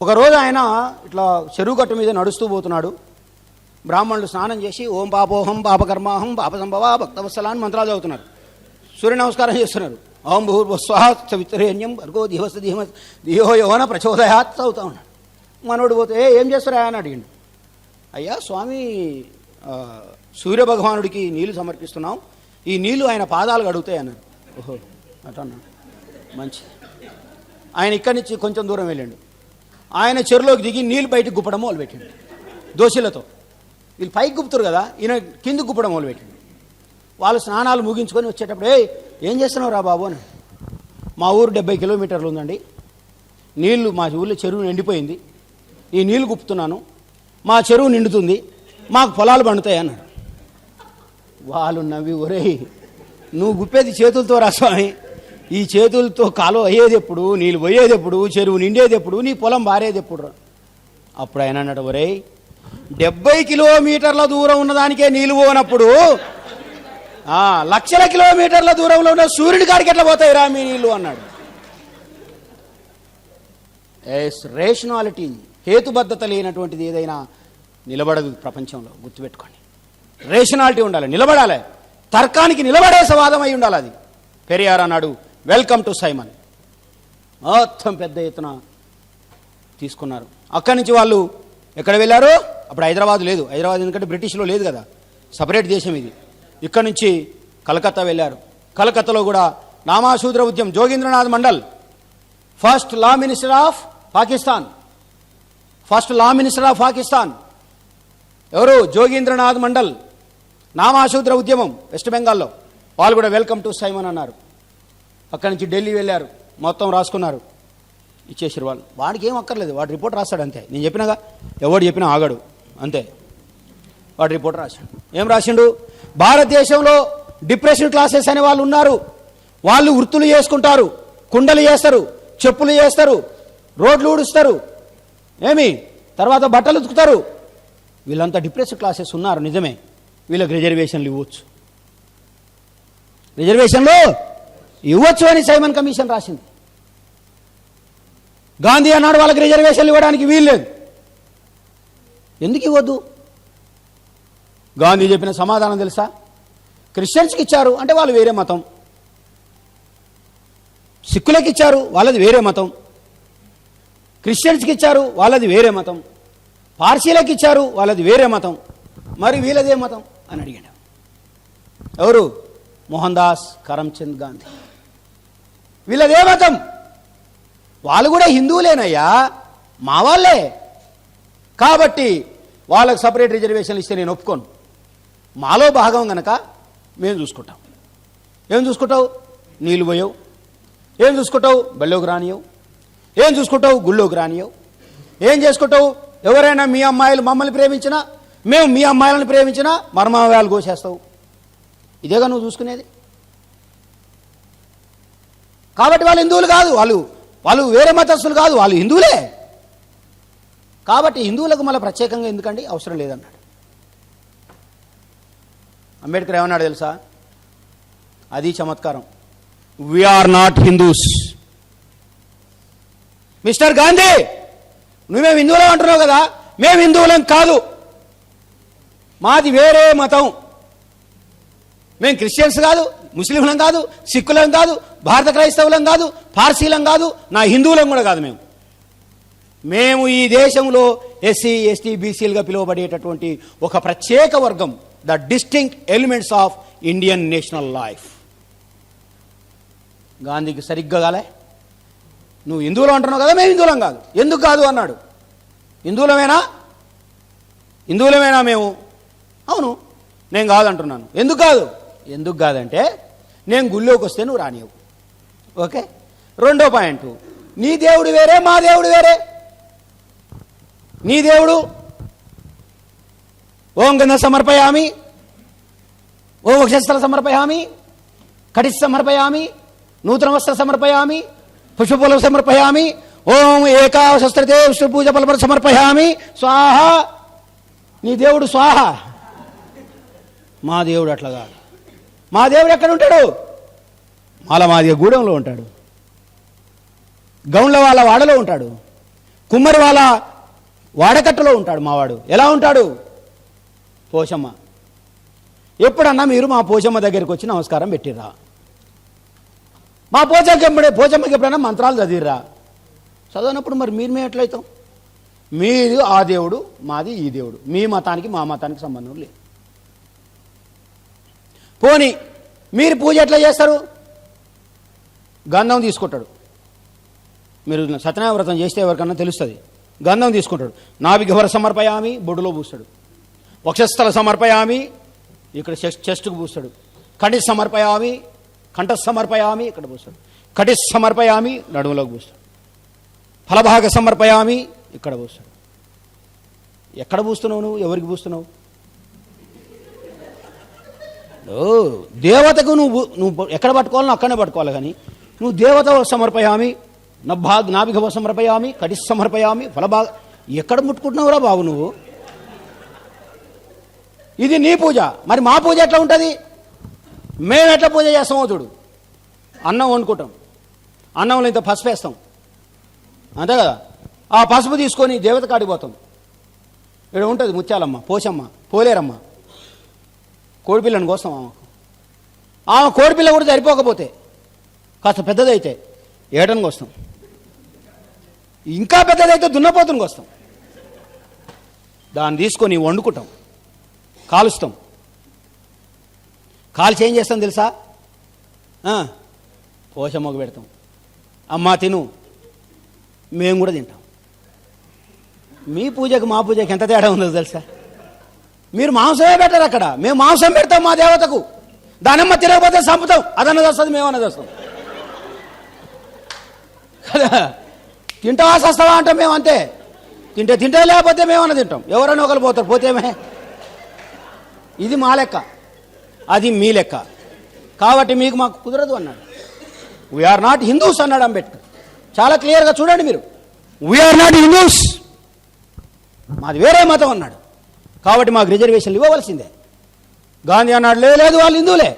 ఒకరోజు ఆయన ఇట్లా చెరువు గట్టు మీద నడుస్తూ పోతున్నాడు. బ్రాహ్మణులు స్నానం చేసి ఓం పాపోహం పాపకర్మాహం పాప సంభవ భక్తవత్సలా అని మంత్రాలు చదువుతున్నారు. సూర్య నమస్కారం చేస్తున్నారు. ఓం భూర్భువస్వః సవితుర్వరేణ్యం భర్గో దివస్ ధియో యోన ప్రచోదయాత్ చదువుతా ఉన్నాడు. మనోడు పోతే ఏం చేస్తారా అని అడిగిండు. అయ్యా స్వామి, సూర్యభగవానుడికి నీళ్లు సమర్పిస్తున్నాం, ఈ నీళ్లు ఆయన పాదాలు కడుగుతాయి అన్నారు. ఓహో అట్లా అన్నాడు, మంచి. ఆయన ఇక్కడి నుంచి కొంచెం దూరం వెళ్ళండు. ఆయన చెరువులోకి దిగి నీళ్ళు బయటకు గుప్పడం మొదలుపెట్టిండు దోశలతో. వీళ్ళు పైకి గుప్పుతారు కదా, ఈయన కిందకు గుప్పడం మొదలుపెట్టిండు. వాళ్ళు స్నానాలు ముగించుకొని వచ్చేటప్పుడు ఏం చేస్తున్నావు రా బాబు అని. మా ఊరు 70 కిలోమీటర్లు ఉందండి, నీళ్లు మా ఊళ్ళో చెరువు నిండిపోయింది, ఈ నీళ్లు గుప్పుతున్నాను, మా చెరువు నిండుతుంది, మాకు పొలాలు పండుతాయి అన్నాడు. వాళ్ళు నవ్వి, ఒరేయ్ నువ్వు గుప్పేది చేతులతో రా స్వామి, ఈ చేతులతో కాలువ అయ్యేది ఎప్పుడు, నీళ్ళు పోయేది ఎప్పుడు, చెరువు నిండేది ఎప్పుడు, నీ పొలం బారేది ఎప్పుడు రా. అప్పుడు ఆయన అన్నాడు, ఒరేయ్ 70 కిలోమీటర్ల దూరం ఉన్నదానికే నీళ్ళు పోనప్పుడు లక్షల కిలోమీటర్ల దూరంలో ఉన్న సూర్యుడి కాడికి ఎట్లా పోతాయి రా మీ నీళ్ళు అన్నాడు. రేషనాలిటీ, హేతుబద్ధత లేనటువంటిది ఏదైనా నిలబడదు ప్రపంచంలో, గుర్తుపెట్టుకోండి. రేషనాలిటీ ఉండాలి, నిలబడాలి, తర్కానికి నిలబడే సవాదం అయి ఉండాలి. అది పెరియార్ అన్నాడు, వెల్కమ్ టు సైమన్. మొత్తం పెద్ద ఎత్తున తీసుకున్నారు. అక్కడి నుంచి వాళ్ళు ఎక్కడ వెళ్ళారు? అప్పుడు హైదరాబాద్ లేదు, హైదరాబాద్ ఎందుకంటే బ్రిటిష్లో లేదు కదా, సపరేట్ దేశం ఇది. ఇక్కడ నుంచి కలకత్తా వెళ్ళారు. కలకత్తాలో కూడా నామాశూద్ర ఉద్యమం, Jogendranath Mandal first law minister of Pakistan ఎవరు? జోగీంద్రనాథ్ మండల్. నామాశూద్ర ఉద్యమం వెస్ట్ బెంగాల్లో, వాళ్ళు కూడా వెల్కమ్ టు సైమన్ అన్నారు. అక్కడి నుంచి ఢిల్లీ వెళ్ళారు, మొత్తం రాసుకున్నారు, ఇచ్చేసారు వాళ్ళు. వాడికి ఏం అక్కర్లేదు, వాడు రిపోర్ట్ రాస్తాడు అంతే. నేను చెప్పినాగా, ఎవడు చెప్పినా ఆగడు అంతే. వాడు రిపోర్ట్ రాశాడు. ఏం రాసిండు? భారతదేశంలో డిప్రెషన్ క్లాసెస్ అనే వాళ్ళు ఉన్నారు, వాళ్ళు వృత్తులు చేసుకుంటారు, కుండలు చేస్తారు, చెప్పులు చేస్తారు, రోడ్లు ఊడుస్తారు, తర్వాత బట్టలు ఉతుకుతారు. వీళ్ళంతా డిప్రెషన్ క్లాసెస్ ఉన్నారు, నిజమే. వీళ్ళకి రిజర్వేషన్లు ఇవ్వచ్చు, రిజర్వేషన్లు ఇవ్వచ్చు అని సైమన్ కమిషన్ రాసింది. గాంధీ అన్నాడు వాళ్ళకి రిజర్వేషన్లు ఇవ్వడానికి వీల్లేదు. ఎందుకు ఇవ్వద్దు? గాంధీ చెప్పిన సమాధానం తెలుసా? క్రిస్టియన్స్కి ఇచ్చారు అంటే వాళ్ళు వేరే మతం, సిక్కులకి ఇచ్చారు వాళ్ళది వేరే మతం, క్రిస్టియన్స్కి ఇచ్చారు వాళ్ళది వేరే మతం, పార్సీలకు ఇచ్చారు వాళ్ళది వేరే మతం, మరి వీళ్ళదే మతం అని అడిగాడు. ఎవరు? మోహన్ దాస్ కరమ్చంద్ గాంధీ. వీళ్ళదే మతం, వాళ్ళు కూడా హిందువులేనయ్యా, మా వాళ్ళే. కాబట్టి వాళ్ళకు సపరేట్ రిజర్వేషన్లు ఇస్తే నేను ఒప్పుకోను. మాలో భాగం కనుక మేము చూసుకుంటాం. ఏం చూసుకుంటావు? నీళ్ళు పోయవు. ఏం చూసుకుంటావు? బళ్ళోకి రానియవు. ఏం చూసుకుంటావు? గుళ్ళోకి రానియవు. ఏం చేసుకుంటావు? ఎవరైనా మీ అమ్మాయిలు మమ్మల్ని ప్రేమించినా, మేము మీ అమ్మాయిలను ప్రేమించినా మర్మావయాలు కోసేస్తావు. ఇదేగా నువ్వు చూసుకునేది. కాబట్టి వాళ్ళు హిందువులు కాదు, వాళ్ళు వేరే మతస్థులు కాదు, వాళ్ళు హిందువులే. కాబట్టి హిందువులకు మళ్ళీ ప్రత్యేకంగా ఎందుకండి, అవసరం లేదన్నాడు. అంబేద్కర్ ఏమన్నాడు తెలుసా? అది చమత్కారం. We are not Hindus. Mister Gandhi, నువ్వేం హిందువులం అంటున్నావు కదా, మేము హిందువులం కాదు, మాది వేరే మతం. మేము క్రిస్టియన్స్ కాదు, ముస్లింలం కాదు, సిక్కులం కాదు, భారత క్రైస్తవులం కాదు, పార్సీలం కాదు, నా హిందువులం కూడా కాదు. మేము ఈ దేశంలో ఎస్సీ ఎస్టీ బీసీలుగా పిలువబడేటటువంటి ఒక ప్రత్యేక వర్గం, the distinct elements of Indian national life. గాంధీకి సరిగ్గా కాలే. నువ్వు హిందువులు అంటున్నావు కదా, మేము హిందువులం కాదు. ఎందుకు కాదు అన్నాడు. హిందువులమేనా మేము? అవును, నేను కాదంటున్నాను. ఎందుకు కాదు? ఎందుకు కాదంటే నేను గుళ్ళోకి వస్తే నువ్వు రానియవు. ఓకే. రెండో పాయింట్, నీ దేవుడు వేరే, మా దేవుడు వేరే. నీ దేవుడు ఓం గంధ సమర్పయామి, ఓం వక్షస్థల సమర్పయామి, కటిశ సమర్పయామి, నూతన వస్త్ర సమర్పయామి, పుష్పఫలం సమర్పయామి, ఓం ఏకాశస్త్రతే విష్ణు పూజ ఫలపర సమర్పయామి స్వాహ. నీ దేవుడు స్వాహ. మా దేవుడు అట్లా కాదు. మా దేవుడు ఎక్కడ ఉంటాడు? మాలమాదిగ గూడెంలో ఉంటాడు, గౌండ్ల వాళ్ళ వాడలో ఉంటాడు, కుమ్మరి వాళ్ళ వాడకట్టులో ఉంటాడు మావాడు. ఎలా ఉంటాడు? పోషమ్మ. ఎప్పుడన్నా మీరు మా పోషమ్మ దగ్గరికి వచ్చి నమస్కారం పెట్టిర్రా? మా పోచమ్మకి ఎప్పుడైనా మంత్రాలు చదివిర్రా? చదవనప్పుడు మరి మేము ఎట్లయితాం? మీరు ఆ దేవుడు, మాది ఈ దేవుడు. మీ మతానికి మా మతానికి సంబంధం లేదు. పోనీ మీరు పూజ ఎట్లా చేస్తారు? గంధం తీసుకుంటాడు. మీరు సత్యనారాయణ వ్రతం చేస్తే ఎవరికన్నా తెలుస్తుంది. గంధం తీసుకుంటాడు. నాభిగహ్వర సమర్పయామి, బొడ్డులో పూస్తాడు. వక్షస్థల సమర్పయామి, ఇక్కడ చెస్ట్కు పూస్తాడు. కటి సమర్పయామి, కంఠ సమర్పయామి, ఇక్కడ పూస్తాడు. కటి సమర్పయామి, నడుములోకి పూస్తాడు. ఫలభాగ సమర్పయామి, ఇక్కడ పూస్తాడు. ఎక్కడ పూస్తున్నావు నువ్వు? ఎవరికి పూస్తున్నావు? దేవతకు నువ్వు ఎక్కడ పట్టుకోవాలో అక్కడనే పట్టుకోవాలి. కానీ నువ్వు దేవత సమర్పయామి, నాభిగవ సమర్పయామి, కటి సమర్పయామి, ఫలభాగ ఎక్కడ ముట్టుకుంటున్నావురా బాబు నువ్వు? ఇది నీ పూజ. మరి మా పూజ ఎట్లా ఉంటుంది? మేము ఎట్లా పూజ చేస్తామో చూడు. అన్నం వండుకుంటాం, అన్నంలో ఇంత పసుపు వేస్తాం, అంతే కదా. ఆ పసుపు తీసుకొని దేవత కాడికి పోతాం. ఇక్కడ ఉంటుంది ముత్యాలమ్మ, పోషమ్మ, పోలేరమ్మ. కోడిపిల్లని కోస్తాం. ఆమె కోడిపిల్ల కూడా సరిపోకపోతే కాస్త పెద్దదైతే ఏటనికి వస్తాం. ఇంకా పెద్దదైతే దున్నపోతునికి వస్తాం. దాన్ని తీసుకొని వండుకుంటాం, కాలుస్తాం. కాల్చి ఏం చేస్తాం తెలుసా? పోషమ్మకు పెడతాం. అమ్మా తిను, మేము కూడా తింటాం. మీ పూజకు మా పూజకి ఎంత తేడా ఉందో తెలుసా? మీరు మాంసమే పెట్టరు అక్కడ, మేము మాంసం పెడతాం మా దేవతకు. దానమ్మ తిరగకపోతే చంపుతాం. అదన్నది వస్తుంది, మేమన్నది వస్తాం కదా. తింటావా సస్తావా అంటాం మేము, అంతే. తింటే లేకపోతే మేమన్నా తింటాం. ఎవరైనా ఒకరు పోతారు, పోతేమే. ఇది మా లెక్క, అది మీ లెక్క. కాబట్టి మీకు మాకు కుదరదు అన్నాడు. వీఆర్ నాట్ హిందూస్ అన్నాడు అంబేద్కర్. చాలా క్లియర్గా చూడండి మీరు. వీఆర్ నాట్ హిందూస్, మాది వేరే మతం అన్నాడు. కాబట్టి మాకు రిజర్వేషన్లు ఇవ్వవలసిందే. గాంధీ అన్నాడు లేదు వాళ్ళు హిందువులే.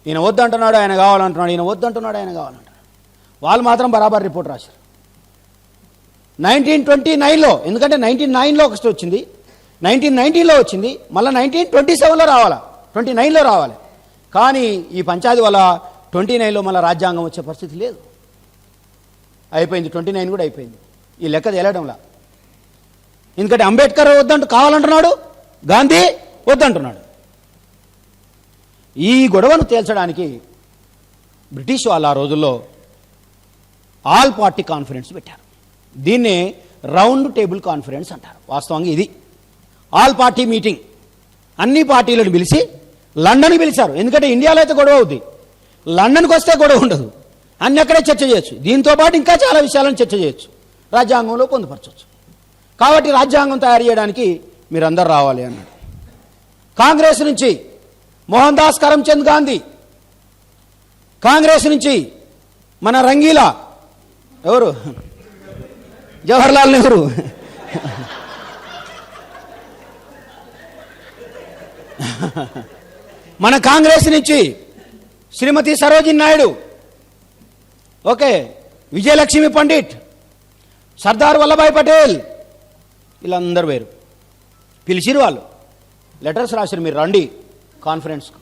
ఈయన వద్దంటున్నాడు, ఆయన కావాలంటున్నాడు. ఈయన వద్దంటున్నాడు, ఆయన కావాలంటున్నాడు. వాళ్ళు మాత్రం బరాబర్ రిపోర్ట్ రాశారు 1929లో. ఎందుకంటే 1909లో ఒకటి వచ్చింది, 1919లో వచ్చింది, మళ్ళీ 1927లో రావాలా, 29లో రావాలి. కానీ ఈ పంచాయతీ వల్ల 29లో మళ్ళీ రాజ్యాంగం వచ్చే పరిస్థితి లేదు. అయిపోయింది, 29 కూడా అయిపోయింది. ఈ లెక్క తేలడంలా. ఎందుకంటే అంబేద్కర్ కావాలంటున్నాడు, గాంధీ వద్దంటున్నాడు. ఈ గొడవను తేల్చడానికి బ్రిటిష్ వాళ్ళు ఆ రోజుల్లో ఆల్ పార్టీ కాన్ఫరెన్స్ పెట్టారు. దీన్నే రౌండ్ టేబుల్ కాన్ఫరెన్స్ అంటారు. వాస్తవంగా ఇది ఆల్ పార్టీ మీటింగ్. అన్ని పార్టీలను పిలిచి లండన్కి పిలిచారు. ఎందుకంటే ఇండియాలో అయితే గొడవ అవుద్ది, లండన్కి వస్తే గొడవ ఉండదు. అన్ని అక్కడే చర్చ చేయొచ్చు. దీంతో పాటు ఇంకా చాలా విషయాలను చర్చ చేయొచ్చు, రాజ్యాంగంలో పొందుపరచవచ్చు. కాబట్టి రాజ్యాంగం తయారు చేయడానికి మీరందరూ రావాలి అన్నాడు. కాంగ్రెస్ నుంచి మోహన్ దాస్ కరమ్చంద్ గాంధీ, కాంగ్రెస్ నుంచి మన రంగీలా, ఎవరు, జవహర్లాల్ నెహ్రూ, మన కాంగ్రెస్ నుంచి శ్రీమతి సరోజిని నాయుడు, ఓకే, విజయలక్ష్మి పండిట్, సర్దార్ వల్లభాయ్ పటేల్, వీళ్ళందరూ వేరు. పిలిచిరు వాళ్ళు, లెటర్స్ రాశారు, మీరు రండి కాన్ఫరెన్స్కు.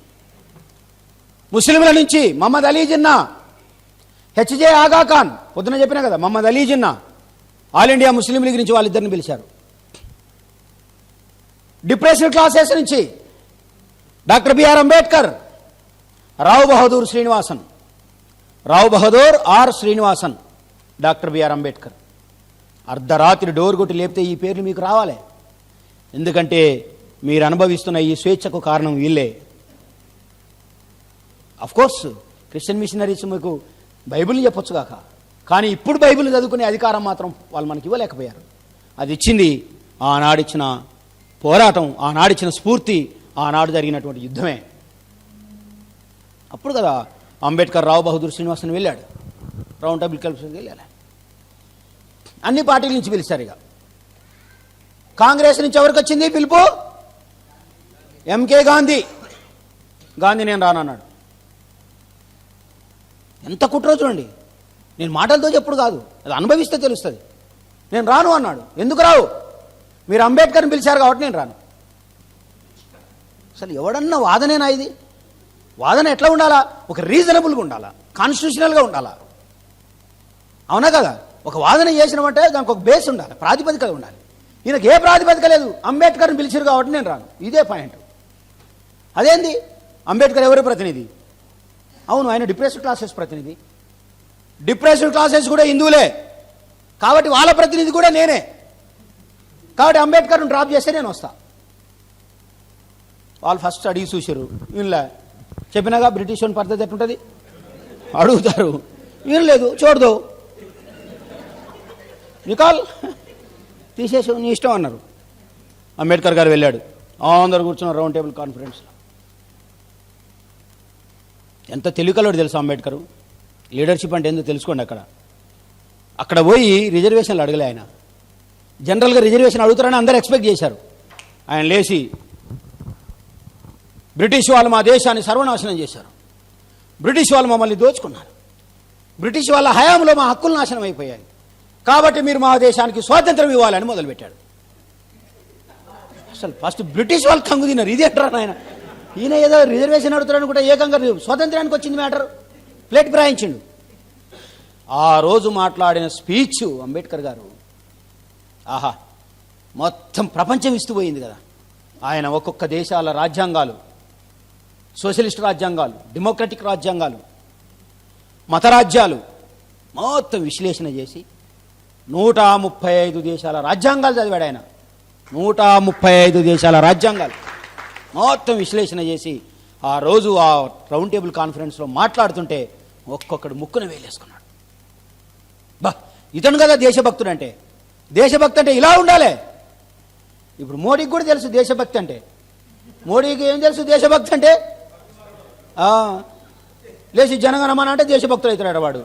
ముస్లింల నుంచి మహమ్మద్ అలీ జిన్నా, హెచ్జే ఆగా ఖాన్, పొద్దున చెప్పినా కదా, Mohammad Ali Jinnah, all India Muslim League నుంచి వాళ్ళిద్దరిని పిలిచారు. డిప్రెషన్ క్లాసెస్ నుంచి doctor B R Ambedkar, Rao Bahadur Srinivasan, Rao Bahadur R Srinivasan, doctor B R Ambedkar. అర్ధరాత్రి డోర్ కొట్టి లేపితే ఈ పేర్లు మీకు రావాలి. ఎందుకంటే మీరు అనుభవిస్తున్న ఈ స్వేచ్ఛకు కారణం వీళ్ళే. అఫ్కోర్స్ క్రిస్టియన్ మిషనరీస్ మీకు బైబిల్ని చెప్పొచ్చు కాక, కానీ ఇప్పుడు బైబిల్ని చదువుకునే అధికారం మాత్రం వాళ్ళు మనకి ఇవ్వలేకపోయారు. అది ఇచ్చింది ఆనాడిచ్చిన పోరాటం, ఆనాడిచ్చిన స్ఫూర్తి, ఆనాడు జరిగినటువంటి యుద్ధమే. అప్పుడు కదా అంబేద్కర్ రావు బహదూర్ శ్రీనివాసన్ వెళ్ళాడు, రౌండ్ టేబుల్ కలిసి వెళ్ళాడు. అన్ని పార్టీల నుంచి పిలిచారు. ఇక కాంగ్రెస్ నుంచి ఎవరికి వచ్చింది పిలుపు? ఎంకే గాంధీ. గాంధీ నేను రానన్నాడు. ఎంత కుట్రో చూడండి. నేను మాటలతో చెప్పుడు కాదు, అది అనుభవిస్తే తెలుస్తుంది. నేను రాను అన్నాడు. ఎందుకు రావు? మీరు అంబేద్కర్ని పిలిచారు కాబట్టి నేను రాను. అసలు ఎవడన్నా వాదనేనా ఇది? వాదన ఎట్లా ఉండాలా? ఒక రీజనబుల్గా ఉండాలా, కాన్స్టిట్యూషనల్గా ఉండాలా, అవునా కదా? ఒక వాదన చేసినామంటే దానికి ఒక బేస్ ఉండాలి, ప్రాతిపదిక ఉండాలి. ఈయనకి ఏ ప్రాతిపదిక లేదు. అంబేద్కర్ని పిలిచారు కాబట్టి నేను రాను, ఇదే పాయింట్. అదేంది? అంబేద్కర్ ఎవరి ప్రతినిధి? అవును, ఆయన డిప్రెస్డ్ క్లాసెస్ ప్రతినిధి. డిప్రెస్డ్ క్లాసెస్ కూడా హిందువులే కాబట్టి వాళ్ళ ప్రతినిధి కూడా నేనే. కాబట్టి అంబేద్కర్ను డ్రాప్ చేస్తే నేను వస్తా. వాళ్ళు ఫస్ట్ అడిగి చూసారు. వీళ్ళ చెప్పినాగా బ్రిటిష్ వాళ్ళ పద్ధతి ఎట్లుంటుంది, అడుగుతారు. వినలేదు, చూడదు, నికాల్ తీసేసి నీ ఇష్టం అన్నారు. అంబేద్కర్ గారు వెళ్ళాడు. అందరు కూర్చున్నారు రౌండ్ టేబుల్ కాన్ఫరెన్స్లో. ఎంత తెలివికలోడు తెలుసు అంబేద్కర్. లీడర్షిప్ అంటే ఏందో తెలుసుకోండి. అక్కడ పోయి రిజర్వేషన్లు అడగలే ఆయన. జనరల్గా రిజర్వేషన్ అడుగుతారని అందరూ ఎక్స్పెక్ట్ చేశారు. ఆయన లేచి, బ్రిటిష్ వాళ్ళు మా దేశాన్ని సర్వనాశనం చేశారు, బ్రిటిష్ వాళ్ళు మమ్మల్ని దోచుకున్నారు, బ్రిటిష్ వాళ్ళ హయాంలో మా హక్కులు నాశనం అయిపోయాయి, కాబట్టి మీరు మా దేశానికి స్వాతంత్రం ఇవ్వాలని మొదలుపెట్టాడు. అసలు ఫస్ట్ బ్రిటిష్ వాళ్ళు కంగు తిన్నారు. ఇది అంటారు ఆయన. ఈయన ఏదో రిజర్వేషన్ అడుగుతారని కూడా ఏకంగా స్వాతంత్రానికి వచ్చింది మ్యాటర్ ప్లేట్ ప్రాయించిండు. ఆ రోజు మాట్లాడిన స్పీచ్ అంబేద్కర్ గారు, ఆహా, మొత్తం ప్రపంచం ఇస్తుపోయింది కదా. ఆయన ఒక్కొక్క దేశాల రాజ్యాంగాలు, సోషలిస్ట్ రాజ్యాంగాలు, డెమోక్రటిక్ రాజ్యాంగాలు, మతరాజ్యాలు మొత్తం విశ్లేషణ చేసి 135 దేశాల రాజ్యాంగాలు చదివాడు ఆయన. 135 దేశాల రాజ్యాంగాలు మొత్తం విశ్లేషణ చేసి ఆ రోజు ఆ రౌండ్ టేబుల్ కాన్ఫరెన్స్లో మాట్లాడుతుంటే ఒక్కొక్కడు ముక్కున వేలేసుకున్నాడు. బా, ఇతను కదా దేశభక్తుడు అంటే. దేశభక్తి అంటే ఇలా ఉండాలి. ఇప్పుడు మోడీకి కూడా తెలుసు దేశభక్తి అంటే. మోడీకి ఏం తెలుసు దేశభక్తి అంటే? లేచి జనగణమన అంటే దేశభక్తుడు అవుతాడట వాడు.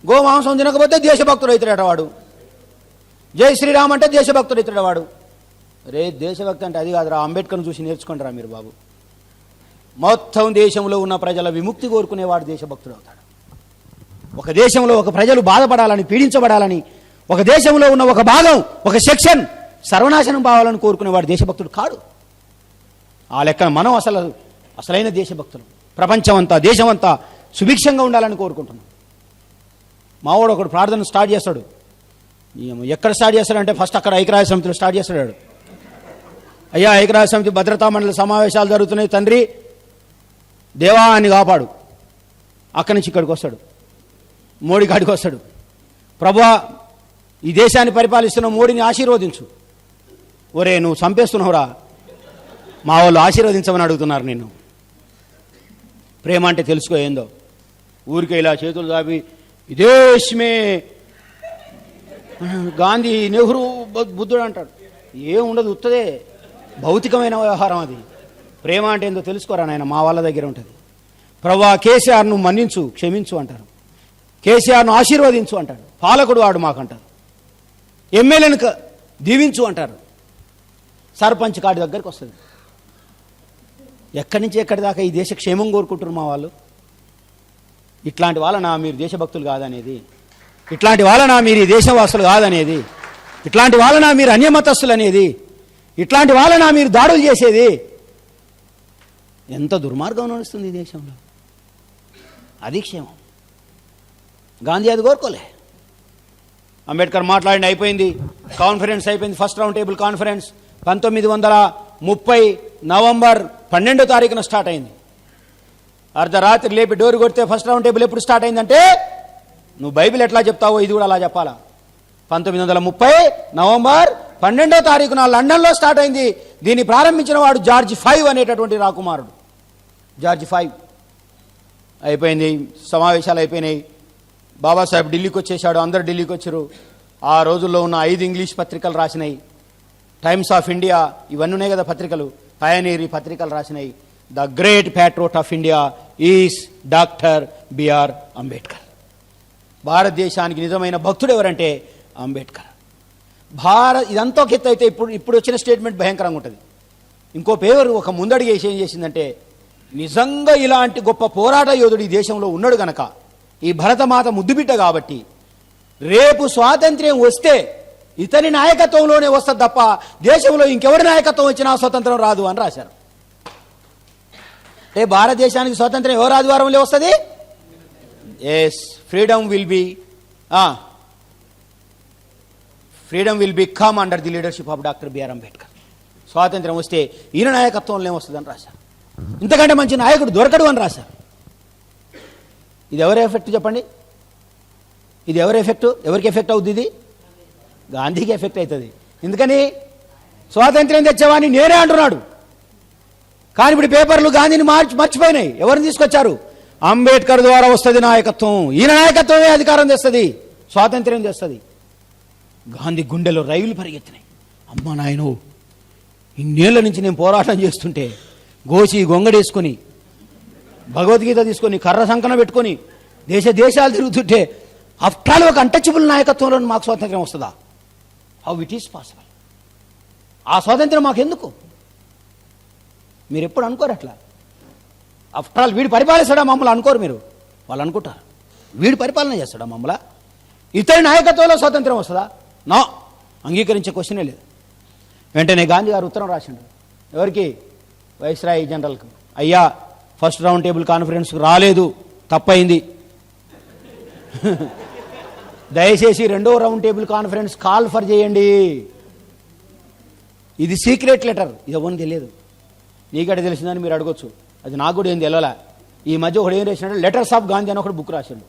గోమాంసం తినకపోతే దేశభక్తుడు అవుతాడట వాడు. జై శ్రీరామ్ అంటే దేశభక్తుడు అవుతాడు వాడు. రే, దేశభక్తి అంటే అది కాదురా. అంబేద్కర్ని చూసి నేర్చుకుంటారా మీరు బాబు. మొత్తం దేశంలో ఉన్న ప్రజల విముక్తి కోరుకునేవాడు దేశభక్తుడు అవుతాడు. ఒక దేశంలో ఒక ప్రజలు బాధపడాలని, పీడించబడాలని, ఒక దేశంలో ఉన్న ఒక భాగం, ఒక సెక్షన్ సర్వనాశనం కావాలని కోరుకునేవాడు దేశభక్తుడు కాడు. ఆ లెక్కన మనం అసలైన దేశభక్తులు. ప్రపంచమంతా, దేశమంతా సుభిక్షంగా ఉండాలని కోరుకుంటున్నాం. మావాడు ఒకడు ప్రార్థన స్టార్ట్ చేస్తాడు. ఎక్కడ స్టార్ట్ చేస్తాడంటే ఫస్ట్ అక్కడ ఐక్యరాజ్య సమితిలో స్టార్ట్ చేస్తాడు. అయ్యా, ఐక్యరాజ్య సమితి భద్రతా మండలి సమావేశాలు జరుగుతున్నాయి తండ్రి, దేవాన్ని కాపాడు. అక్కడి నుంచి ఇక్కడికి వస్తాడు, మోడీ కాడికి వస్తాడు. ప్రభువా, ఈ దేశాన్ని పరిపాలిస్తున్న మోడీని ఆశీర్వదించు. ఒరే, నువ్వు చంపేస్తున్నావురా, మా వాళ్ళు ఆశీర్వదించమని అడుగుతున్నారు నిన్ను. ప్రేమ అంటే తెలుసుకో ఏందో. ఊరికే ఇలా చేతులు దాపి విదేశమే గాంధీ, నెహ్రూ, బుద్ధుడు అంటాడు. ఏం ఉండదు, ఉత్తదే భౌతికమైన వ్యవహారం అది. ప్రేమ అంటే ఏందో తెలుసుకోరా నాయన, మా వాళ్ళ దగ్గర ఉంటుంది. ప్రభువా, కేసీఆర్ను మన్నించు, క్షమించు అంటారు. కేసీఆర్ను ఆశీర్వదించు అంటాడు. పాలకుడు వాడు మాకంటారు. ఎమ్మెల్యేను దీవించు అంటారు. సర్పంచ్ కాడి దగ్గరికి వస్తుంది. ఎక్కడి నుంచి ఎక్కడి దాకా ఈ దేశ క్షేమం కోరుకుంటారు మా వాళ్ళు. ఇట్లాంటి వాళ్ళనా మీరు దేశభక్తులు కాదనేది? ఇట్లాంటి వాళ్ళనా మీరు ఈ దేశవాసులు కాదనేది? ఇట్లాంటి వాళ్ళనా మీరు అన్యమతస్తులు అనేది? ఇట్లాంటి వాళ్ళనా మీరు దాడులు చేసేది? ఎంత దుర్మార్గం నడుస్తుంది ఈ దేశంలో. అది క్షేమం. గాంధీ అది కోరుకోలే. అంబేద్కర్ మాట్లాడిన అయిపోయింది, కాన్ఫరెన్స్ అయిపోయింది. First round table conference 1930 November 12వ తారీఖున స్టార్ట్ అయింది. అర్ధరాత్రి లేపి డోరు కొడితే ఫస్ట్ రౌండ్ టేబుల్ ఎప్పుడు స్టార్ట్ అయిందంటే, నువ్వు బైబిల్ ఎట్లా చెప్తావో ఇది కూడా అలా చెప్పాలా. 1930 నవంబర్ 12వ తారీఖున లండన్లో స్టార్ట్ అయింది. దీన్ని ప్రారంభించిన వాడు జార్జ్ 5 అనేటటువంటి రాకుమారుడు. జార్జ్ 5 అయిపోయింది, సమావేశాలు అయిపోయినాయి. బాబాసాహెబ్ ఢిల్లీకి వచ్చేసాడు, అందరు ఢిల్లీకి వచ్చారు. ఆ రోజుల్లో ఉన్న 5 ఇంగ్లీష్ పత్రికలు రాసినాయి. టైమ్స్ ఆఫ్ ఇండియా, ఇవన్నీ ఉన్నాయి కదా పత్రికలు, పయనీర్ ఈ పత్రికలు రాసినాయి. The great patriot of India is doctor B R Ambedkar. భారతదేశానికి నిజమైన భక్తుడు ఎవరంటే అంబేద్కర్. ఇదంతా ఒక ఎత్తు అయితే ఇప్పుడు వచ్చిన స్టేట్మెంట్ భయంకరంగా ఉంటుంది. ఇంకో పేరు ఒక ముందడుగు ఏం చేసిందంటే, నిజంగా ఇలాంటి గొప్ప పోరాట యోధుడు ఈ దేశంలో ఉన్నాడు గనక, ఈ భరతమాత ముద్దుబిడ్డ కాబట్టి రేపు స్వాతంత్ర్యం వస్తే ఇతని నాయకత్వంలోనే వస్తుంది తప్ప దేశంలో ఇంకెవరి నాయకత్వం వచ్చినా స్వతంత్రం రాదు అని రాశారు. అంటే భారతదేశానికి స్వాతంత్ర్యం ఎవరు ఆదివారంలో వస్తుంది? Yes, freedom will become under the leadership of doctor B R Ambedkar. స్వాతంత్ర్యం వస్తే ఈయన నాయకత్వంలో వస్తుందని రాశారు. ఇంతకంటే మంచి నాయకుడు దొరకడు అని రాశారు. ఇది ఎవరి ఎఫెక్ట్ చెప్పండి? ఇది ఎవరి ఎఫెక్ట్? ఎవరికి ఎఫెక్ట్ అవుతుంది? ఇది గాంధీకి ఎఫెక్ట్ అవుతుంది. ఎందుకని? స్వాతంత్ర్యం తెచ్చేవాడిని నేనే అంటున్నాడు. కానీ ఇప్పుడు పేపర్లు గాంధీని మర్చిపోయినాయి. ఎవరిని తీసుకొచ్చారు? అంబేద్కర్ ద్వారా వస్తుంది నాయకత్వం. ఈయన నాయకత్వమే అధికారం తెస్తుంది, స్వాతంత్ర్యం తెస్తుంది. గాంధీ గుండెలో రైలు పరిగెత్తినాయి. అమ్మ నాయనో, ఇన్నేళ్ల నుంచి నేను పోరాటం చేస్తుంటే గోసి గొంగడేసుకొని భగవద్గీత తీసుకొని కర్ర సంకన పెట్టుకొని దేశాలు తిరుగుతుంటే ఆఫ్టర్ ఒక అన్టచబుల్ నాయకత్వంలో మాకు స్వాతంత్ర్యం వస్తుందా? How it is possible? ఆ స్వాతంత్ర్యం మాకెందుకు? మీరు ఎప్పుడు అనుకోరు అట్లా. ఆఫ్టర్ ఆల్ వీడు పరిపాలిస్తాడా మమ్మల్ని అనుకోరు మీరు. వాళ్ళు అనుకుంటారు వీడు పరిపాలన చేస్తాడా మమ్మల్ని. ఇతని నాయకత్వంలో స్వాతంత్ర్యం వస్తుందా? నో, అంగీకరించే క్వశ్చనే లేదు. వెంటనే గాంధీ గారు ఉత్తరం రాసిండు. ఎవరికి? వైస్రాయ్ జనరల్కు. అయ్యా, ఫస్ట్ రౌండ్ టేబుల్ కాన్ఫరెన్స్కి రాలేదు, తప్పైంది. దయచేసి రెండో round table conference call for చేయండి. ఇది సీక్రెట్ లెటర్, ఇది ఎవరిని తెలియదు. నీకడ తెలిసిందని మీరు అడగొచ్చు, అది నాకు కూడా ఏం తెలియలే. ఈ మధ్య ఒకడు ఏం రాసినాడు, లెటర్స్ ఆఫ్ గాంధీ అని ఒకటి బుక్ రాసిండు.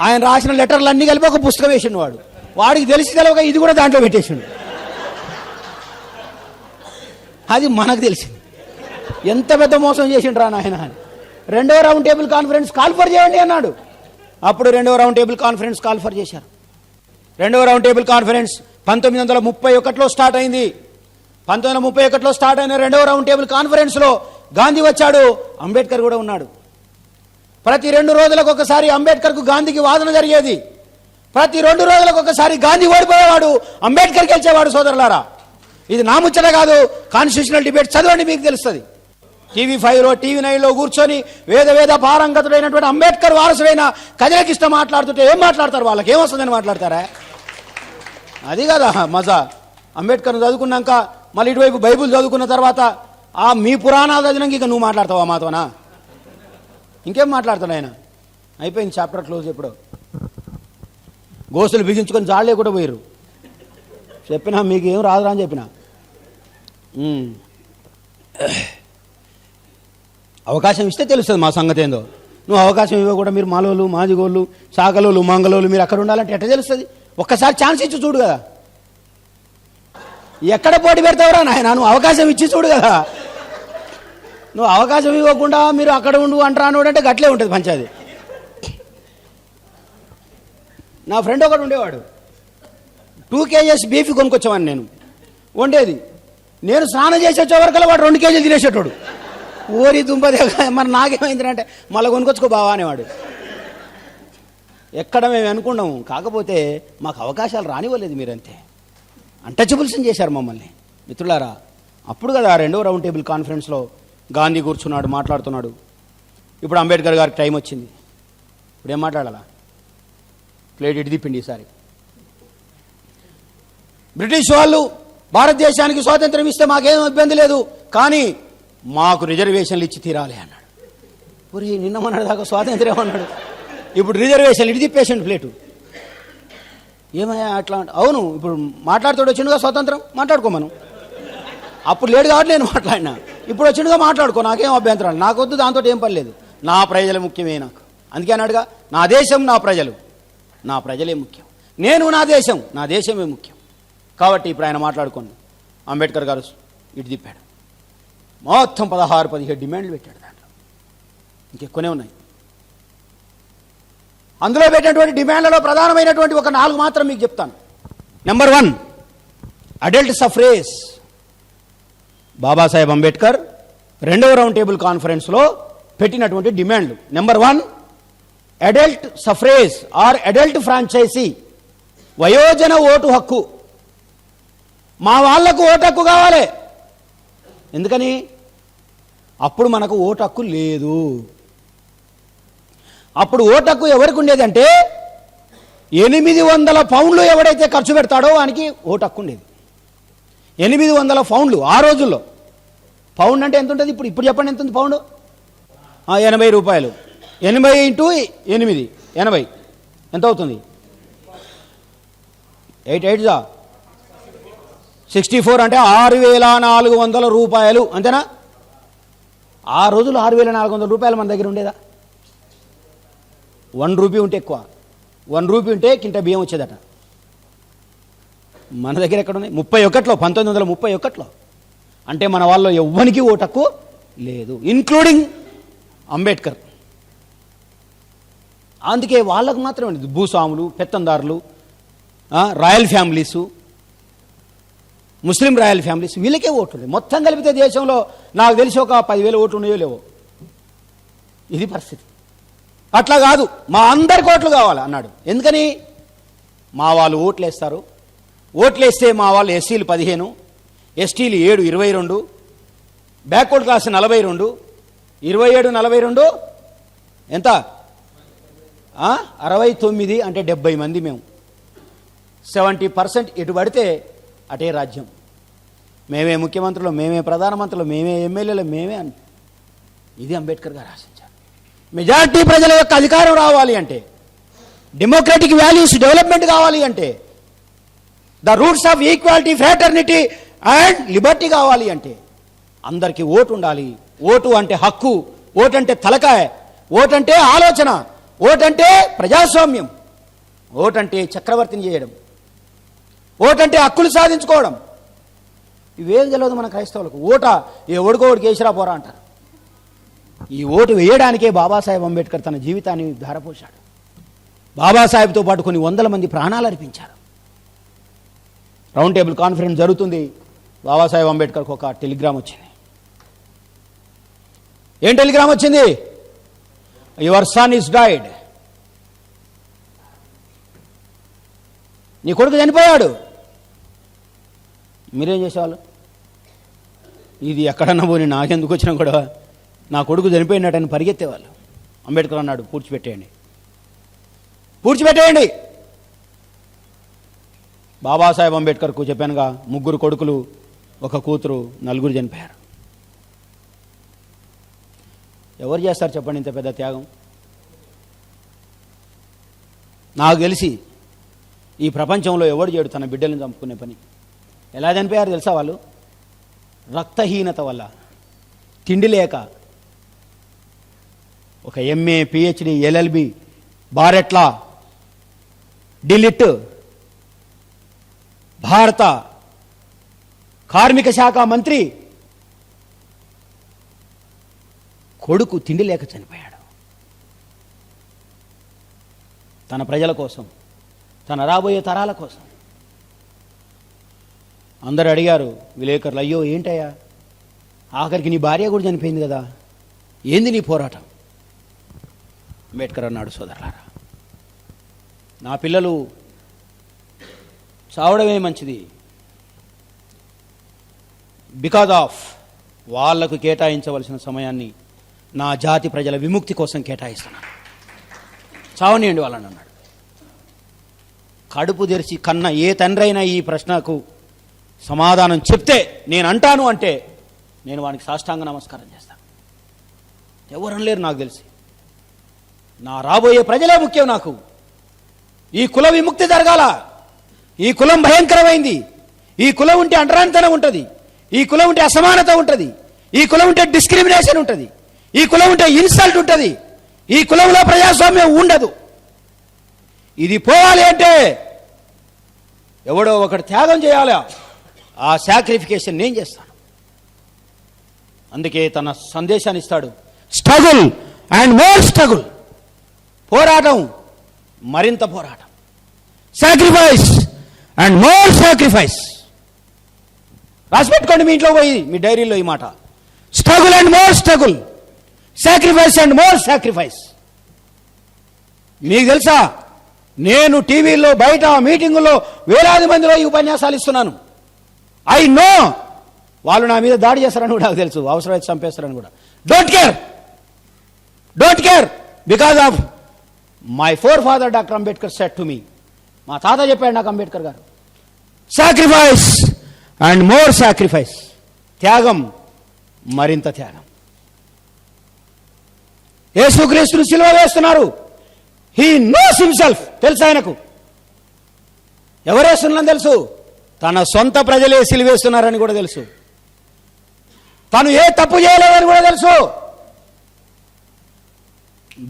ఆయన రాసిన లెటర్లు అన్నీ కలిపి ఒక పుస్తకం వేసిండు. వాడికి తెలిసి తెలియక ఇది కూడా దాంట్లో పెట్టేసిండు. అది మనకు తెలిసింది. ఎంత పెద్ద మోసం చేసిండ్రా నాయన. రెండవ round table conference call for చేయండి అన్నాడు. అప్పుడు రెండవ round table conference call for చేశారు. రెండవ రౌండ్ టేబుల్ కాన్ఫరెన్స్ 1931లో స్టార్ట్ అయింది. 1931లో స్టార్ట్ అయిన రెండవ రౌండ్ టేబుల్ కాన్ఫరెన్స్లో గాంధీ వచ్చాడు, అంబేద్కర్ కూడా ఉన్నాడు. ప్రతి 2 రోజులకు ఒకసారి అంబేద్కర్కు గాంధీకి వాదన జరిగేది. ప్రతి 2 రోజులకు ఒకసారి గాంధీ ఓడిపోయేవాడు, అంబేద్కర్ గెలిచేవాడు. సోదరులారా, ఇది నా ముచ్చట కాదు. కాన్స్టిట్యూషనల్ డిబేట్ చదవండి, మీకు తెలుస్తుంది. TV5లో TV9లో కూర్చొని వేద పారంగతుడైనటువంటి అంబేద్కర్ వారసుడైన కజలకిష్ట మాట్లాడుతుంటే ఏం మాట్లాడతారు? వాళ్ళకి ఏమొస్తుందని మాట్లాడతారా? అది కదా మజా. అంబేద్కర్ని చదువుకున్నాక మళ్ళీ ఇటువైపు బైబుల్ చదువుకున్న తర్వాత మీ పురాణాలు చదివినాక ఇక నువ్వు మాట్లాడతావా మాతోనా? ఇంకేం మాట్లాడతాడు ఆయన? అయిపోయింది చాప్టర్ క్లోజ్. ఎప్పుడో గోసులు బిగించుకొని జాళ్లే కూడా పోయారు. చెప్పినా మీకు ఏం రాదురా అని చెప్పిన. అవకాశం ఇస్తే తెలుస్తుంది మా సంగతి ఏందో. నువ్వు అవకాశం ఇవ్వకుండా మీరు మాలోళ్ళు, మాదిగోళ్ళు, సాగలోళ్ళు, మంగళోళ్ళు మీరు అక్కడ ఉండాలంటే ఎట్లా తెలుస్తుంది? ఒక్కసారి ఛాన్స్ ఇచ్చి చూడు కదా. ఎక్కడ పోటీ పెడతావురా నాయన? నువ్వు అవకాశం ఇచ్చి చూడు కదా. నువ్వు అవకాశం ఇవ్వకుండా మీరు అక్కడ ఉండు అంటాను అంటే గట్లే ఉంటుంది పంచాయతీ. నా ఫ్రెండ్ ఒకడు ఉండేవాడు, 2 kgs బీఫ్ కొనుక్కొచ్చేవాడిని నేను, వండేది. నేను స్నానం చేసి వచ్చే వరకు వాడు 2 kg తినేసేటోడు. ఓరి దుంపది, మరి నాకేమైందంటే మళ్ళీ కొనుక్కొచ్చుకో బావా అనేవాడు. ఎక్కడ మేము అనుకున్నాము, కాకపోతే మాకు అవకాశాలు రానివ్వలేదు మీరంతే. అన్టచబుల్స్ని చేశారు మమ్మల్ని. మిత్రులారా, అప్పుడు కదా రెండో రౌండ్ టేబుల్ కాన్ఫరెన్స్లో గాంధీ కూర్చున్నాడు, మాట్లాడుతున్నాడు. ఇప్పుడు అంబేద్కర్ గారికి టైం వచ్చింది. ఇప్పుడు ఏం మాట్లాడాలా? ప్లేట్ ఇటు తిప్పిండి ఈసారి. బ్రిటిష్ వాళ్ళు భారతదేశానికి స్వాతంత్రం ఇస్తే మాకేం ఇబ్బంది లేదు, కానీ మాకు రిజర్వేషన్లు ఇచ్చి తీరాలి అన్నాడు. ఒరే, నిన్న మొన్నటి దాకా స్వాతంత్ర్యం అన్నాడు, ఇప్పుడు రిజర్వేషన్లు ఇటు తిప్పేసిండు ప్లేటు. ఏమయ్యా అట్లా? అవును, ఇప్పుడు మాట్లాడుతూ వచ్చిండుగా స్వాతంత్రం, మాట్లాడుకోమను. అప్పుడు లేడు కాబట్టి నేను మాట్లాడినా, ఇప్పుడు వచ్చిండుగా మాట్లాడుకో, నాకేం అభ్యంతరాలు, నాకొద్దు, దాంతో ఏం పని లేదు. నా ప్రజలు ముఖ్యమే నాకు. అందుకే అన్నాడుగా, నా దేశం నా ప్రజలు, నా ప్రజలే ముఖ్యం. నేను నా దేశం, నా దేశమే ముఖ్యం. కాబట్టి ఇప్పుడు ఆయన మాట్లాడుకోండి. అంబేద్కర్ గారు ఇటు తిప్పాడు. మొత్తం 16-17 డిమాండ్లు పెట్టాడు. దాంట్లో ఇంకెక్కువనే ఉన్నాయి. అందులో పెట్టినటువంటి డిమాండ్లలో ప్రధానమైనటువంటి ఒక 4 మాత్రం మీకు చెప్తాను. Number 1, adult suffrage. Babasaheb Ambedkar రెండవ రౌండ్ టేబుల్ కాన్ఫరెన్స్లో పెట్టినటువంటి డిమాండ్లు. Number 1, adult suffrage or adult franchise, వయోజన ఓటు హక్కు. మా వాళ్లకు ఓటు హక్కు కావాలి. ఎందుకని? అప్పుడు మనకు ఓటు హక్కు లేదు. అప్పుడు ఓటు హక్కు ఎవరికి ఉండేదంటే 800 పౌండ్లు ఎవడైతే ఖర్చు పెడతాడో వానికి ఓటు హక్కు ఉండేది. 800 పౌండ్లు ఆ రోజుల్లో. పౌండ్ అంటే ఎంత ఉంటుంది ఇప్పుడు చెప్పండి, ఎంత ఉంది పౌండ్? 80 రూపాయలు. 80 ఇంటూ 8 80 ఎంత అవుతుంది? 8 8 64 అంటే 6400 రూపాయలు, అంతేనా? ఆ రోజులు 6400 రూపాయలు మన దగ్గర ఉండేదా? 1 రూపీ ఉంటే ఎక్కువ, 1 రూపీ ఉంటే కింట బియ్యం వచ్చేదట. మన దగ్గర ఎక్కడ ఉన్నాయి? 31లో, 1931లో. అంటే మన వాళ్ళు ఎవ్వనికి ఓటు హక్కు లేదు, ఇన్క్లూడింగ్ అంబేద్కర్. అందుకే వాళ్ళకు మాత్రమే భూస్వాములు, పెత్తందారులు, రాయల్ ఫ్యామిలీసు, ముస్లిం రాయల్ ఫ్యామిలీస్, వీళ్ళకే ఓట్లు. మొత్తం కలిపితే దేశంలో నాకు తెలిసి ఒక 10,000 ఓట్లు ఉన్నాయో లేవో. ఇది పరిస్థితి. అట్లా కాదు, మా అందరికి ఓట్లు కావాలి అన్నాడు. ఎందుకని? మా వాళ్ళు ఓట్లు వేస్తారు. ఓట్లు వేస్తే మా వాళ్ళు ఎస్సీలు 15, ఎస్టీలు 7 22, బ్యాక్వర్డ్ క్లాస్ 42, 27 42 ఎంత? 69 అంటే 70 మంది మేము. 70% ఎటు పడితే అటే రాజ్యం. మేమే ముఖ్యమంత్రులు, మేమే ప్రధానమంత్రులు, మేమే ఎమ్మెల్యేలు, మేమే అని. ఇది అంబేద్కర్ గారు ఆశించారు. మెజారిటీ ప్రజల యొక్క అధికారం రావాలి అంటే, డెమోక్రటిక్ వాల్యూస్ డెవలప్మెంట్ కావాలి అంటే, the roots of equality, fraternity and Liberty కావాలి అంటే అందరికీ ఓటు ఉండాలి. ఓటు అంటే హక్కు, ఓటు అంటే తలకాయ, ఓటు అంటే ఆలోచన, ఓటు అంటే ప్రజాస్వామ్యం, ఓటు అంటే చక్రవర్తిని చేయడం, ఓటు అంటే హక్కులు సాధించుకోవడం. ఇవేం తెలియదు మన క్రైస్తవులకు. ఓట ఓడికోడికి వేసిరా పోరా అంటారు. ఈ ఓటు వేయడానికే బాబాసాహెబ్ అంబేద్కర్ తన జీవితాన్ని ధారపోశాడు. బాబాసాహెబ్తో పాటు కొన్ని 100 మంది ప్రాణాలు అర్పించారు. రౌండ్ టేబుల్ కాన్ఫరెన్స్ జరుగుతుంది. బాబాసాహెబ్ అంబేద్కర్కి ఒక టెలిగ్రామ్ వచ్చింది. ఏం టెలిగ్రామ్ వచ్చింది? Your son is died. నీ కొడుకు చనిపోయాడు. మీరేం చేసేవాళ్ళు? ఇది ఎక్కడన్నా పోని నాకెందుకు వచ్చినా కూడా నా కొడుకు చనిపోయినట్టని పరిగెత్తేవాళ్ళు. అంబేద్కర్ అన్నాడు, పూడ్చిపెట్టేయండి, పూడ్చిపెట్టేయండి. బాబాసాహెబ్ అంబేద్కర్కు చెప్పానుగా, 3 కొడుకులు, 1 కూతురు, 4 చనిపోయారు. ఎవరు చేస్తారు చెప్పండి ఇంత పెద్ద త్యాగం? నాకు తెలిసి ఈ ప్రపంచంలో ఎవడు చేయడు తన బిడ్డలను చంపుకునే పని. ఎలా చనిపోయారు తెలుసా వాళ్ళు? రక్తహీనత వల్ల, తిండి లేక. ఒక MA, PhD, LLB, బారెట్లా, డిలిట్, భారత కార్మిక శాఖ మంత్రి కొడుకు తిండి లేక చనిపోయాడు. తన ప్రజల కోసం, తన రాబోయే తరాల కోసం. అందరూ అడిగారు విలేకరులు, అయ్యో ఏంటయ్యా, ఆఖరికి నీ భార్య కూడా చనిపోయింది కదా, ఏంది నీ పోరాటం? అంబేద్కర్ అన్నాడు, సోదరులారా, నా పిల్లలు చావడమే మంచిది. బికాజ్ ఆఫ్ వాళ్లకు కేటాయించవలసిన సమయాన్ని నా జాతి ప్రజల విముక్తి కోసం కేటాయిస్తున్నాను. చావనియండి వాళ్ళని అన్నాడు. కడుపు తెరిచి కన్న ఏ తండ్రి అయినా ఈ ప్రశ్నకు సమాధానం చెప్తే, నేను అంటాను అంటే నేను వానికి సాష్టాంగ నమస్కారం చేస్తాను. ఎవరు లేరు నాకు తెలిసి. నా రాబోయే ప్రజలే ముఖ్యం నాకు. ఈ కుల విముక్తి జరగాల. ఈ కులం భయంకరమైంది. ఈ కులం ఉంటే అంటరానితనం ఉంటుంది. ఈ కులం ఉంటే అసమానత ఉంటుంది. ఈ కులం ఉంటే డిస్క్రిమినేషన్ ఉంటుంది. ఈ కులం ఉంటే ఇన్సల్ట్ ఉంటుంది. ఈ కులంలో ప్రజాస్వామ్యం ఉండదు. ఇది పోవాలి అంటే ఎవడో ఒకటి త్యాగం చేయాలి. ఆ సాక్రిఫికేషన్ నేను చేస్తాను. అందుకే తన సందేశాన్ని ఇస్తాడు, స్ట్రగుల్ అండ్ మోర్ స్ట్రగుల్. పోరాటం, మరింత పోరాటం. Sacrifice and more sacrifice. రాసిపెట్టుకోండి మీ ఇంట్లో పోయి, మీ డైరీలో ఈ మాట. Struggle and more struggle, sacrifice and more sacrifice. మీకు తెలుసా, నేను టీవీలో, బయట మీటింగుల్లో వేలాది మందిలో ఈ ఉపన్యాసాలు ఇస్తున్నాను. ఐ నో వాళ్ళు నా మీద దాడి చేస్తారని కూడా నాకు తెలుసు, అవసరమైతే చంపేస్తారని కూడా. Don't care because of my forefather doctor Ambedkar said to me, మా తాత చెప్పాడు నాకు అంబేద్కర్ గారు. సాక్రిఫైస్ అండ్ మోర్ సాక్రిఫైస్, త్యాగం మరింత త్యాగం. యేసుక్రీస్తును సిలువ వేస్తున్నారు. హీ నోస్ హిమ్సెల్ఫ్, తెలుసు ఆయనకు. ఎవరేస్తున్నారని తెలుసు, తన సొంత ప్రజలే సిలువేస్తున్నారని కూడా తెలుసు. తను ఏ తప్పు చేయలేదని కూడా తెలుసు.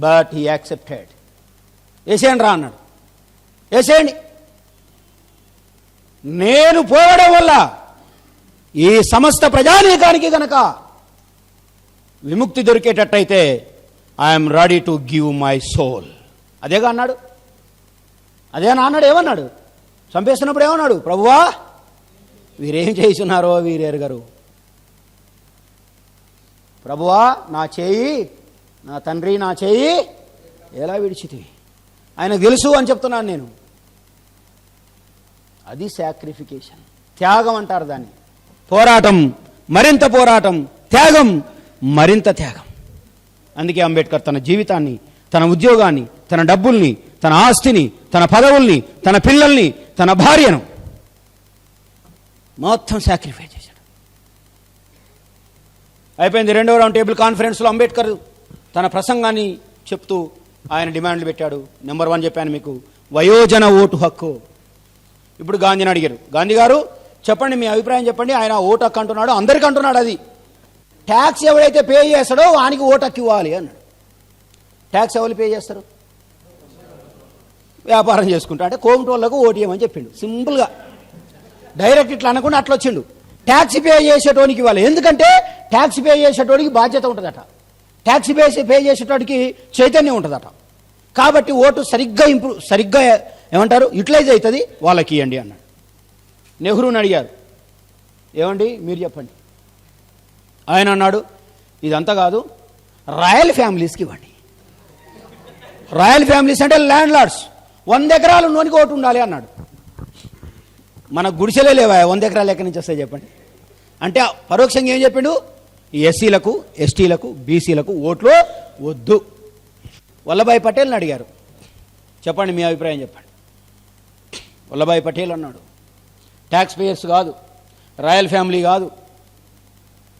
But he accepted. వేసేయండి రా అన్నాడు. వేసేయండి. నేను పోవడం వల్ల ఈ సమస్త ప్రజానీకానికి గనక విముక్తి దొరికేటట్టయితే I'm ready to give my soul. అదేగా అన్నాడు. అదేనా అన్నాడు. ఏమన్నాడు? చంపేస్తున్నప్పుడు ఏమన్నాడు? ప్రభువా, వీరేం చేస్తున్నారో వీరెరుగరు. ప్రభువా, నా చేయి, నా తండ్రి నా చేయి ఎలా విడిచితివి. ఆయనకు తెలుసు అని చెప్తున్నాను నేను. అది సాక్రిఫికేషన్, త్యాగం అంటారు దాన్ని. పోరాటం, మరింత పోరాటం, త్యాగం, మరింత త్యాగం. అందుకే అంబేద్కర్ తన జీవితాన్ని, తన ఉద్యోగాన్ని, తన డబ్బుల్ని, తన ఆస్తిని, తన పదవుల్ని, తన పిల్లల్ని, తన భార్యను మొత్తం సాక్రిఫై చేశాడు. అయిపోయింది. 2వ రౌండ్ టేబుల్ కాన్ఫరెన్స్లో అంబేద్కర్ తన ప్రసంగాన్ని చెప్తూ ఆయన డిమాండ్లు పెట్టాడు. నెంబర్ 1 చెప్పాను మీకు, వయోజన ఓటు హక్కు. ఇప్పుడు గాంధీని అడిగారు, గాంధీ గారు చెప్పండి, మీ అభిప్రాయం చెప్పండి. ఆయన ఓటు హక్కు అంటున్నాడు, అందరికీ అంటున్నాడు. అది ట్యాక్స్ ఎవరైతే పే చేస్తాడో వానికి ఓటు హక్కు ఇవ్వాలి అన్నాడు. ట్యాక్స్ ఎవరు పే చేస్తారు? వ్యాపారం చేసుకుంటా అంటే కోమటోళ్ళకు ఓటు ఇవ్వమని చెప్పిండు. సింపుల్గా డైరెక్ట్ ఇట్లా అనకుండా అట్లా వచ్చిండు. ట్యాక్స్ పే చేసేటోనికి ఇవ్వాలి. ఎందుకంటే ట్యాక్స్ పే చేసేటోడికి బాధ్యత ఉంటుందట, ట్యాక్స్ పే చేసేటోడికి చైతన్యం ఉంటుందట. కాబట్టి ఓటు సరిగ్గా ఏమంటారు, యూటిలైజ్ అవుతుంది, వాళ్ళకి ఇవ్వండి అన్నాడు. నెహ్రూని అడిగారు, ఏమండి మీరు చెప్పండి. ఆయన అన్నాడు, ఇదంతా కాదు, రాయల్ ఫ్యామిలీస్కి ఇవ్వండి. రాయల్ ఫ్యామిలీస్ అంటే ల్యాండ్ లార్డ్స్, 100 ఎకరాలు ఉన్నోనికి ఓటు ఉండాలి అన్నాడు. మన గుడిసెలే లేవా 100 ఎకరాలు ఎక్కడి నుంచి వస్తాయి చెప్పండి. అంటే పరోక్షంగా ఏం చెప్పిండు, ఎస్సీలకు, ఎస్టీలకు, బీసీలకు ఓట్లు వద్దు. వల్లభాయ్ పటేల్ని అడిగారు, చెప్పండి మీ అభిప్రాయం చెప్పండి. వల్లభాయ్ పటేల్ అన్నాడు, ట్యాక్స్ పేయర్స్ కాదు, రాయల్ ఫ్యామిలీ కాదు,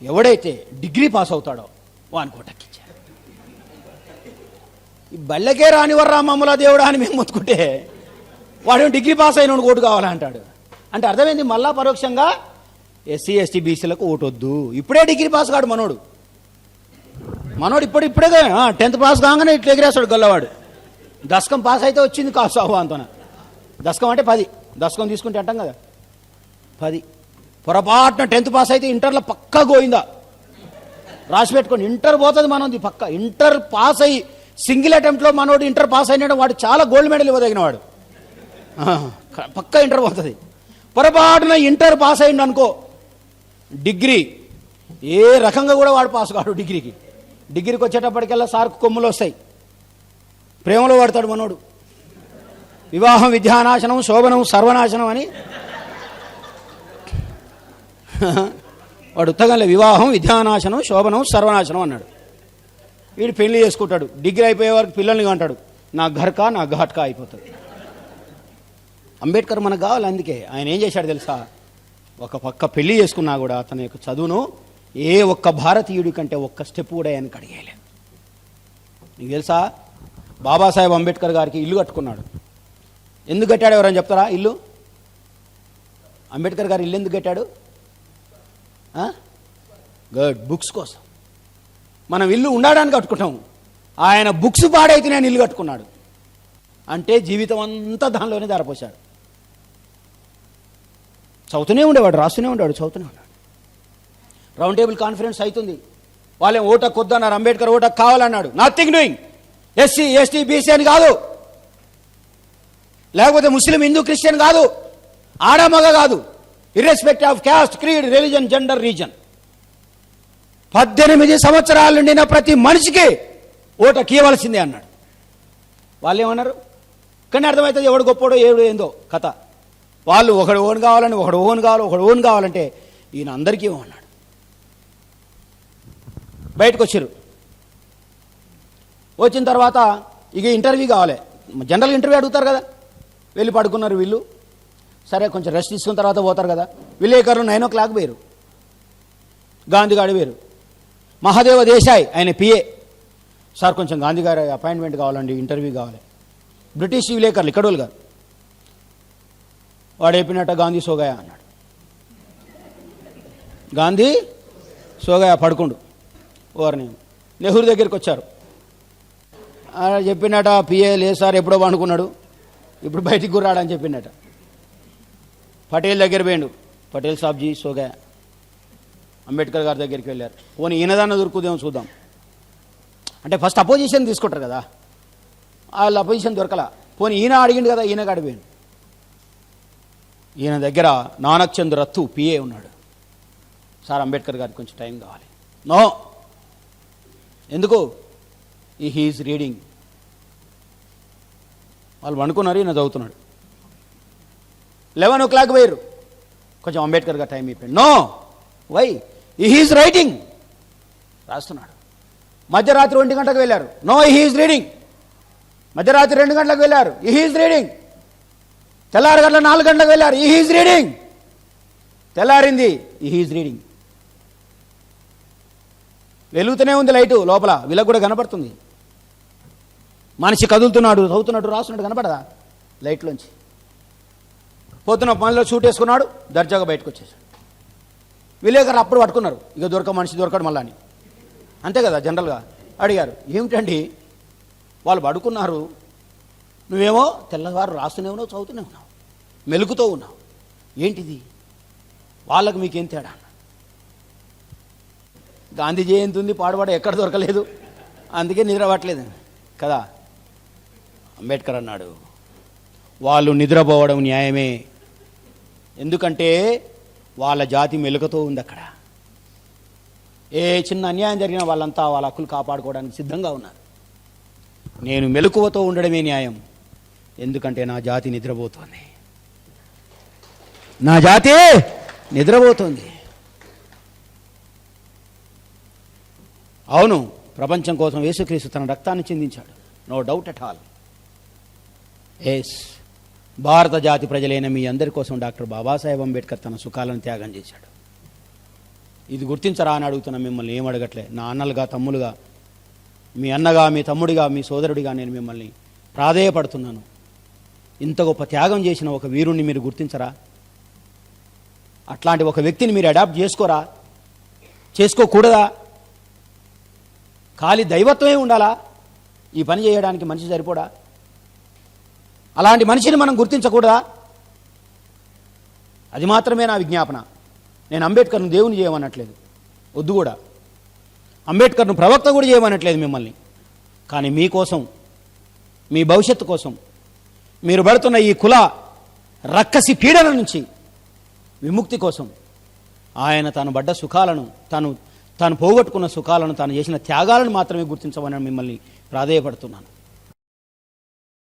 ఎవడైతే డిగ్రీ పాస్ అవుతాడో వానికి ఓటక్కించారు. ఈ బళ్ళకే రానివర్రా మమ్మల దేవుడా అని మేము మొత్తుకుంటే వాడు డిగ్రీ పాస్ అయిన ఓటు కావాలంటాడు. అంటే అర్థమైంది, మళ్ళా పరోక్షంగా ఎస్సీ ఎస్టీ బీసీలకు ఓటు వద్దు. ఇప్పుడే డిగ్రీ పాస్ కాడు మనోడు ఇప్పుడే 10th పాస్ కాగానే ఇట్లా ఎగిరేస్తాడు గల్లవాడు. దశకం పాస్ అయితే వచ్చింది కాసు అంతన. దశకం అంటే 10, దశకం తీసుకుంటే అంటాం కదా 10. పొరపాటున 10th పాస్ అయితే ఇంటర్లో పక్కా గోయిందా రాసి పెట్టుకోండి. ఇంటర్ పోతుంది మనది పక్క. ఇంటర్ పాస్ అయ్యి సింగిల్ అటెంప్ట్లో మనోడు ఇంటర్ పాస్ అయినాడు, వాడు చాలా గోల్డ్ మెడల్ ఇవ్వదగిన వాడు, పక్కా ఇంటర్ పోతుంది. పొరపాటున ఇంటర్ పాస్ అయ్యిండు అనుకో, డిగ్రీ ఏ రకంగా కూడా వాడు పాస్ కాడు. డిగ్రీకి వచ్చేటప్పటికల్లా సార్కు కొమ్ములు వస్తాయి, ప్రేమలో పడతాడు మనోడు. వివాహం విద్యానాశనం, శోభనం సర్వనాశనం అని వాడు ఉత్తగంలే వివాహం విద్యానాశనం శోభనం సర్వనాశనం అన్నాడు. వీడు పెళ్లి చేసుకుంటాడు, డిగ్రీ అయిపోయే వరకు పిల్లల్ని అంటాడు, నా ఘర్కా నా ఘాట్కా అయిపోతుంది. అంబేద్కర్ మనకు కావాలి. అందుకే ఆయన ఏం చేశాడు తెలుసా, ఒక పక్క పెళ్లి చేసుకున్నా కూడా తన యొక్క చదువును ఏ ఒక్క భారతీయుడి కంటే ఒక్క స్టెప్ కూడా ఆయనకు అడిగేయలేదు. నీకు తెలుసా, బాబాసాహెబ్ అంబేద్కర్ గారికి ఇల్లు కట్టుకున్నాడు. ఎందుకు కట్టాడు ఎవరైనా చెప్తారా? ఇల్లు అంబేద్కర్ గారు ఇల్లు ఎందుకు కట్టాడు? గుడ్, బుక్స్ కోసం. మనం ఇల్లు ఉండడానికి కట్టుకుంటాం, ఆయన బుక్స్ పాడైతే నేను ఇల్లు కట్టుకున్నాడు. అంటే జీవితం అంతా దానిలోనే ధారపోశాడు. చదువుతూనే ఉండేవాడు, రాస్తూనే ఉండేవాడు, చదువుతూనే ఉన్నాడు. రౌండ్ టేబుల్ కాన్ఫరెన్స్ అవుతుంది, వాళ్ళేం ఓటకు వద్దన్నారు, అంబేద్కర్ ఓటకు కావాలన్నాడు. Nothing doing, SC ST BC అని కాదు, లేకపోతే ముస్లిం హిందూ క్రిస్టియన్ కాదు, ఆడమగ కాదు, irrespect of caste creed religion gender reason, 18 సంవత్సరాలు నిండిన ప్రతి మనిషికి ఓటకు ఇవ్వాల్సిందే అన్నాడు. వాళ్ళు ఏమన్నారు? కానీ అర్థమవుతుంది ఎవడు గొప్పడో ఏడు ఏందో కథ. వాళ్ళు ఒకడు ఓన్ కావాలని, ఒకడు ఓన్ కావాలంటే ఈయన అందరికీ అన్నాడు. బయటకు వచ్చారు. వచ్చిన తర్వాత ఇక ఇంటర్వ్యూ కావాలి, జనరల్ ఇంటర్వ్యూ అడుగుతారు కదా, వెళ్ళి పడుకున్నారు వీళ్ళు. సరే కొంచెం రెస్ట్ తీసుకున్న తర్వాత పోతారు కదా. విలేకరులు 9 o'clock వేరు, గాంధీ గారు వేరు. మహాదేవ దేశాయ్ ఆయన పిఏ, సార్ కొంచెం గాంధీ గారి అపాయింట్మెంట్ కావాలండి, ఇంటర్వ్యూ కావాలి. బ్రిటిష్ విలేకరులు ఇక్కడోళ్ళు గారు. వాడు చెప్పినట్ట గాంధీ సోగాయా అన్నాడు. గాంధీ సోగాయా పడుకుండు. ఓర్ని నెహ్రూ దగ్గరికి వచ్చారు. చెప్పినట పిఏ లేదు సార్ ఎప్పుడో పండుకున్నాడు, ఇప్పుడు బయటికి గుర్రాడని చెప్పినట. పటేల్ దగ్గర పోయిండు. పటేల్ సాబ్జీ సోగాయా. అంబేద్కర్ గారి దగ్గరికి వెళ్ళారు. పోనీ ఈయనదాన్ని దొరుకుదేమో చూద్దాం అంటే ఫస్ట్ అపోజిషన్ తీసుకుంటారు కదా, వాళ్ళు అపోజిషన్ దొరకలా. పోనీ ఈయన అడిగిండు కదా, ఈయన అడిపోయాడు. ఈయన దగ్గర నానక్ చంద్ రత్తు పిఏ ఉన్నాడు. సార్ అంబేద్కర్ గారికి కొంచెం టైం కావాలి. నో, ఎందుకు? He's reading. వాళ్ళు అనుకున్నారు, ఈయన చదువుతున్నాడు. 11 o'clock వేరు, కొంచెం అంబేద్కర్ గారు టైం అయిపోయింది. No, why? హీఈస్ రైటింగ్, రాస్తున్నాడు. మధ్యరాత్రి 1 గంటలకు వెళ్ళారు. No, he is reading. మధ్యరాత్రి 2 గంటలకు వెళ్ళారు. He is reading. తెల్లారి గంటల 4 గంటలకు వెళ్ళారు. He is reading. తెల్లారింది. He is reading. వెలుగుతూనే ఉంది లైటు లోపల, వీళ్ళకు కూడా కనపడుతుంది. మనిషి కదులుతున్నాడు, చదువుతున్నాడు, రాస్తున్నాడు, కనపడదా లైట్లోంచి? పోతున్న పనిలో షూట్ వేసుకున్నాడు, దర్జాగా బయటకు వచ్చేసాడు. విలేకరులు అప్పుడు పట్టుకున్నారు, ఇక మనిషి దొరకడు మళ్ళా అని. అంతే కదా జనరల్గా. అడిగారు, ఏమిటండి వాళ్ళు పడుకున్నారు, నువ్వేమో తెల్లవారు రాస్తూనే ఉన్నావు, చదువుతూనే ఉన్నావు, మెలుకుతూ ఉన్నావు, ఏంటిది? వాళ్ళకు మీకేం తేడా? గాంధీ జయంతి ఉంది, పాడుపాడ ఎక్కడ దొరకలేదు, అందుకే నిద్రపట్టలేదు కదా. అంబేద్కర్ అన్నాడు, వాళ్ళు నిద్రపోవడం న్యాయమే, ఎందుకంటే వాళ్ళ జాతి మెలుకతో ఉంది అక్కడ. ఏ చిన్న అన్యాయం జరిగినా వాళ్ళంతా వాళ్ళ హక్కులు కాపాడుకోవడానికి సిద్ధంగా ఉన్నారు. నేను మెలకువతో ఉండడమే న్యాయం, ఎందుకంటే నా జాతి నిద్రపోతోంది, నా జాతి నిద్రపోతోంది. అవును, ప్రపంచం కోసం యేసుక్రీస్తు తన రక్తాన్ని చిందించాడు, no doubt at all. Yes, భారత జాతి ప్రజలైన మీ అందరి కోసం డాక్టర్ బాబాసాహెబ్ అంబేద్కర్ తన సుఖాలను త్యాగం చేశాడు. ఇది గుర్తించరా అని అడుగుతున్నా మిమ్మల్ని, ఏం అడగట్లే. నా అన్నలుగా, తమ్ములుగా, మీ అన్నగా, మీ తమ్ముడిగా, మీ సోదరుడిగా నేను మిమ్మల్ని ప్రాధేయపడుతున్నాను. ఇంత గొప్ప త్యాగం చేసిన ఒక వీరుణ్ణి మీరు గుర్తించరా? అట్లాంటి ఒక వ్యక్తిని మీరు అడాప్ట్ చేసుకోరా? చేసుకోకూడదా? ఖాళీ దైవత్వమే ఉండాలా ఈ పని చేయడానికి? మనిషి సరిపోడా? అలాంటి మనిషిని మనం గుర్తించకూడదా? అది మాత్రమే నా విజ్ఞాపన. నేను అంబేద్కర్ను దేవుని చేయమనట్లేదు, వద్దు కూడా. అంబేద్కర్ను ప్రవక్త కూడా చేయమనట్లేదు మిమ్మల్ని. కానీ మీకోసం, మీ భవిష్యత్తు కోసం, మీరు పడుతున్న ఈ కుల రక్కసి పీడన నుంచి విముక్తి కోసం ఆయన తాను పడ్డ సుఖాలను, తాను పోగొట్టుకున్న సుఖాలను, తాను చేసిన త్యాగాలను మాత్రమే గుర్తించమని మిమ్మల్ని ప్రాధేయపడుతున్నాను.